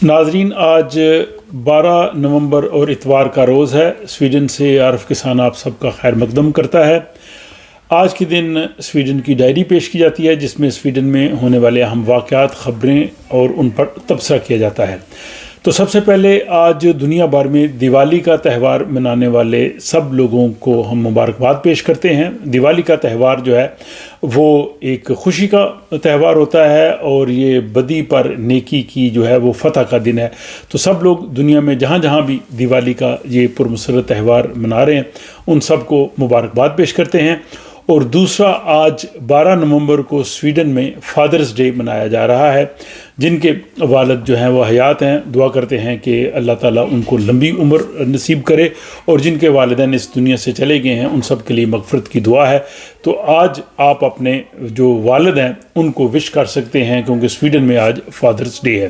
ناظرین، آج 12 نومبر اور اتوار کا روز ہے۔ سویڈن سے عارف کسان آپ سب کا خیر مقدم کرتا ہے۔ آج کے دن سویڈن کی ڈائری پیش کی جاتی ہے جس میں سویڈن میں ہونے والے اہم واقعات، خبریں اور ان پر تبصرہ کیا جاتا ہے۔ تو سب سے پہلے آج دنیا بھر میں دیوالی کا تہوار منانے والے سب لوگوں کو ہم مبارکباد پیش کرتے ہیں۔ دیوالی کا تہوار جو ہے وہ ایک خوشی کا تہوار ہوتا ہے اور یہ بدی پر نیکی کی جو ہے وہ فتح کا دن ہے۔ تو سب لوگ دنیا میں جہاں جہاں بھی دیوالی کا یہ پرمسرت تہوار منا رہے ہیں ان سب کو مبارکباد پیش کرتے ہیں۔ اور دوسرا، آج 12 نومبر کو سویڈن میں فادرز ڈے منایا جا رہا ہے۔ جن کے والد جو ہیں وہ حیات ہیں، دعا کرتے ہیں کہ اللہ تعالیٰ ان کو لمبی عمر نصیب کرے، اور جن کے والدین اس دنیا سے چلے گئے ہیں ان سب کے لیے مغفرت کی دعا ہے۔ تو آج آپ اپنے جو والد ہیں ان کو وش کر سکتے ہیں کیونکہ سویڈن میں آج فادرز ڈے ہے۔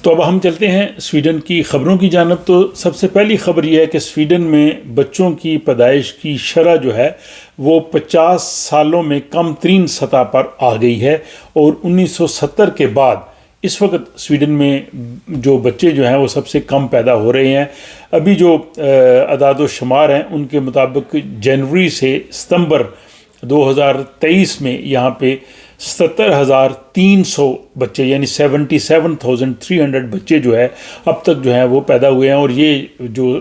تو اب ہم چلتے ہیں سویڈن کی خبروں کی جانب۔ تو سب سے پہلی خبر یہ ہے کہ سویڈن میں بچوں کی پیدائش کی شرح جو ہے وہ 50 سالوں میں کم ترین سطح پر آ گئی ہے، اور 1970 کے بعد اس وقت سویڈن میں جو بچے جو ہیں وہ سب سے کم پیدا ہو رہے ہیں۔ ابھی جو اعداد و شمار ہیں ان کے مطابق جنوری سے ستمبر 2023 میں یہاں پہ 77,300 بچے یعنی 77,300 بچے جو ہے اب تک جو ہیں وہ پیدا ہوئے ہیں، اور یہ جو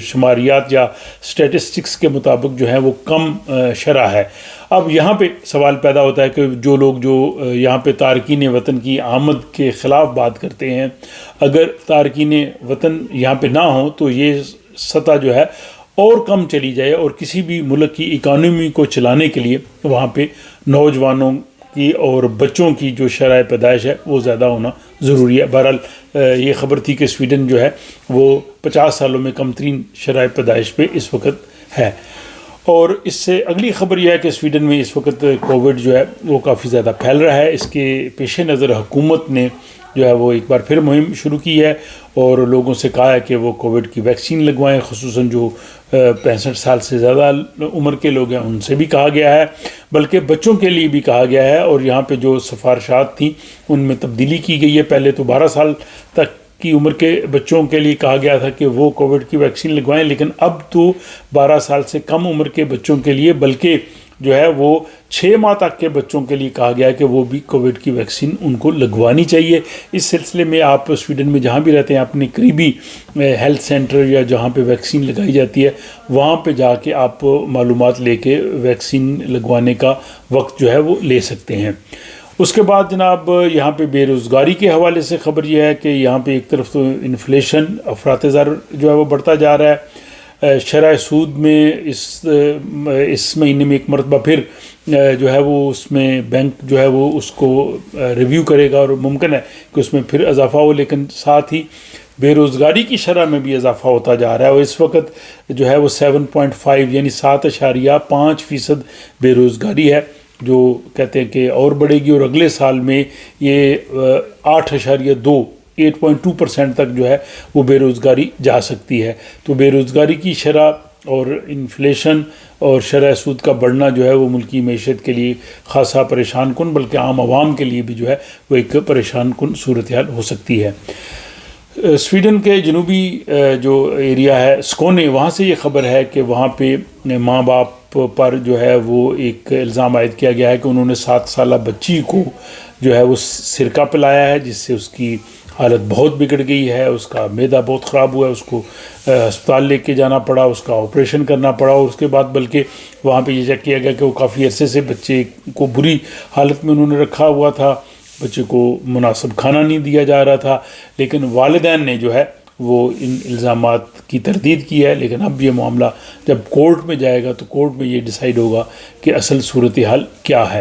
شماریات یا سٹیٹسٹکس کے مطابق جو ہے وہ کم شرح ہے۔ اب یہاں پہ سوال پیدا ہوتا ہے کہ جو لوگ جو یہاں پہ تارکین وطن کی آمد کے خلاف بات کرتے ہیں، اگر تارکین وطن یہاں پہ نہ ہوں تو یہ سطح جو ہے اور کم چلی جائے، اور کسی بھی ملک کی اکانومی کو چلانے کے لیے وہاں پہ نوجوانوں کی اور بچوں کی جو شرح پیدائش ہے وہ زیادہ ہونا ضروری ہے۔ بہرحال یہ خبر تھی کہ سویڈن جو ہے وہ 50 سالوں میں کم ترین شرح پیدائش پہ اس وقت ہے۔ اور اس سے اگلی خبر یہ ہے کہ سویڈن میں اس وقت کووڈ جو ہے وہ کافی زیادہ پھیل رہا ہے۔ اس کے پیش نظر حکومت نے جو ہے وہ ایک بار پھر مہم شروع کی ہے اور لوگوں سے کہا ہے کہ وہ کووڈ کی ویکسین لگوائیں، خصوصاً جو 65 سال سے زیادہ عمر کے لوگ ہیں ان سے بھی کہا گیا ہے، بلکہ بچوں کے لیے بھی کہا گیا ہے۔ اور یہاں پہ جو سفارشات تھیں ان میں تبدیلی کی گئی ہے۔ پہلے تو 12 سال تک کی عمر کے بچوں کے لیے کہا گیا تھا کہ وہ کووڈ کی ویکسین لگوائیں، لیکن اب تو 12 سال سے کم عمر کے بچوں کے لیے بلکہ جو ہے وہ 6 ماہ تک کے بچوں کے لیے کہا گیا ہے کہ وہ بھی کووڈ کی ویکسین ان کو لگوانی چاہیے۔ اس سلسلے میں آپ سویڈن میں جہاں بھی رہتے ہیں اپنے قریبی ہیلتھ سینٹر یا جہاں پہ ویکسین لگائی جاتی ہے وہاں پہ جا کے آپ معلومات لے کے ویکسین لگوانے کا وقت جو ہے وہ لے سکتے ہیں۔ اس کے بعد جناب یہاں پہ بے روزگاری کے حوالے سے خبر یہ ہے کہ یہاں پہ ایک طرف تو انفلیشن، افراط زر جو ہے وہ بڑھتا جا رہا ہے۔ شرح سود میں اس مہینے میں ایک مرتبہ پھر جو ہے وہ اس میں بینک جو ہے وہ اس کو ریویو کرے گا اور ممکن ہے کہ اس میں پھر اضافہ ہو، لیکن ساتھ ہی بے روزگاری کی شرح میں بھی اضافہ ہوتا جا رہا ہے، اور اس وقت جو ہے وہ 7.5 یعنی 7.5% بے روزگاری ہے، جو کہتے ہیں کہ اور بڑھے گی، اور اگلے سال میں یہ 8.2% تک جو ہے وہ بے روزگاری جا سکتی ہے۔ تو بے روزگاری کی شرح اور انفلیشن اور شرح سود کا بڑھنا جو ہے وہ ملکی معیشت کے لیے خاصا پریشان کن، بلکہ عام عوام کے لیے بھی جو ہے وہ ایک پریشان کن صورتحال ہو سکتی ہے۔ سویڈن کے جنوبی جو ایریا ہے سکونے، وہاں سے یہ خبر ہے کہ وہاں پہ ماں باپ پر جو ہے وہ ایک الزام عائد کیا گیا ہے کہ انہوں نے 7 سالہ بچی کو جو ہے وہ سرکہ پلایا ہے، جس سے اس کی حالت بہت بگڑ گئی ہے، اس کا معدہ بہت خراب ہوا ہے، اس کو ہسپتال لے کے جانا پڑا، اس کا آپریشن کرنا پڑا، اور اس کے بعد بلکہ وہاں پہ یہ چیک کیا گیا کہ وہ کافی عرصے سے بچے کو بری حالت میں انہوں نے رکھا ہوا تھا، بچے کو مناسب کھانا نہیں دیا جا رہا تھا، لیکن والدین نے جو ہے وہ ان الزامات کی تردید کی ہے۔ لیکن اب یہ معاملہ جب کورٹ میں جائے گا تو کورٹ میں یہ ڈیسائیڈ ہوگا کہ اصل صورتحال کیا ہے۔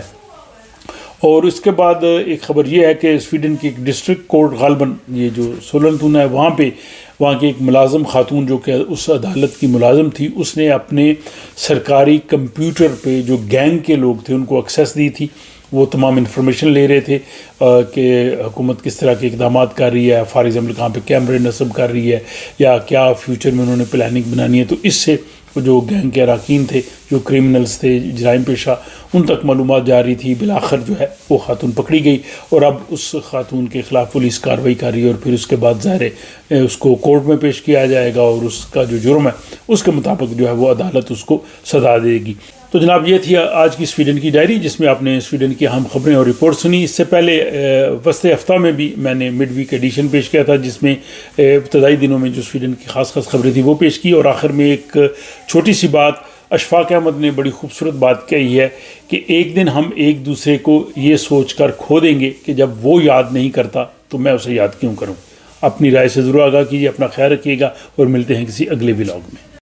اور اس کے بعد ایک خبر یہ ہے کہ سویڈن کی ایک ڈسٹرکٹ کورٹ غالباً یہ جو سولنتون ہے وہاں کی ایک ملازم خاتون جو کہ اس عدالت کی ملازم تھی، اس نے اپنے سرکاری کمپیوٹر پہ جو گینگ کے لوگ تھے ان کو ایکسیس دی تھی۔ وہ تمام انفارمیشن لے رہے تھے کہ حکومت کس طرح کے اقدامات کر رہی ہے، فار ایگزامپل کہاں پہ کیمرے نصب کر رہی ہے یا کیا فیوچر میں انہوں نے پلاننگ بنانی ہے۔ تو اس سے جو گینگ کے اراکین تھے، جو کرمنلز تھے، جرائم پیشہ، ان تک معلومات جا رہی تھی. بالآخر جو ہے وہ خاتون پکڑی گئی اور اب اس خاتون کے خلاف پولیس کارروائی کر رہی ہے، اور پھر اس کے بعد ظاہر ہے اس کو کورٹ میں پیش کیا جائے گا اور اس کا جو جرم ہے اس کے مطابق جو ہے وہ عدالت اس کو سزا دے گی. تو جناب یہ تھی آج کی سویڈن کی ڈائری، جس میں آپ نے سویڈن کی اہم خبریں اور رپورٹ سنی. اس سے پہلے وسط ہفتہ میں بھی میں نے مڈ ویک ایڈیشن پیش کیا تھا، جس میں ابتدائی دنوں میں جو سویڈن کی خاص خبریں تھیں وہ پیش کی، اور آخر میں ایک چھوٹی سی بات، اشفاق احمد نے بڑی خوبصورت بات کہی ہے کہ ایک دن ہم ایک دوسرے کو یہ سوچ کر کھو دیں گے کہ جب وہ یاد نہیں کرتا تو میں اسے یاد کیوں کروں. اپنی رائے سے ضرور آگاہ کیجیے، اپنا خیال رکھیے گا، اور ملتے ہیں کسی اگلے ولاگ میں.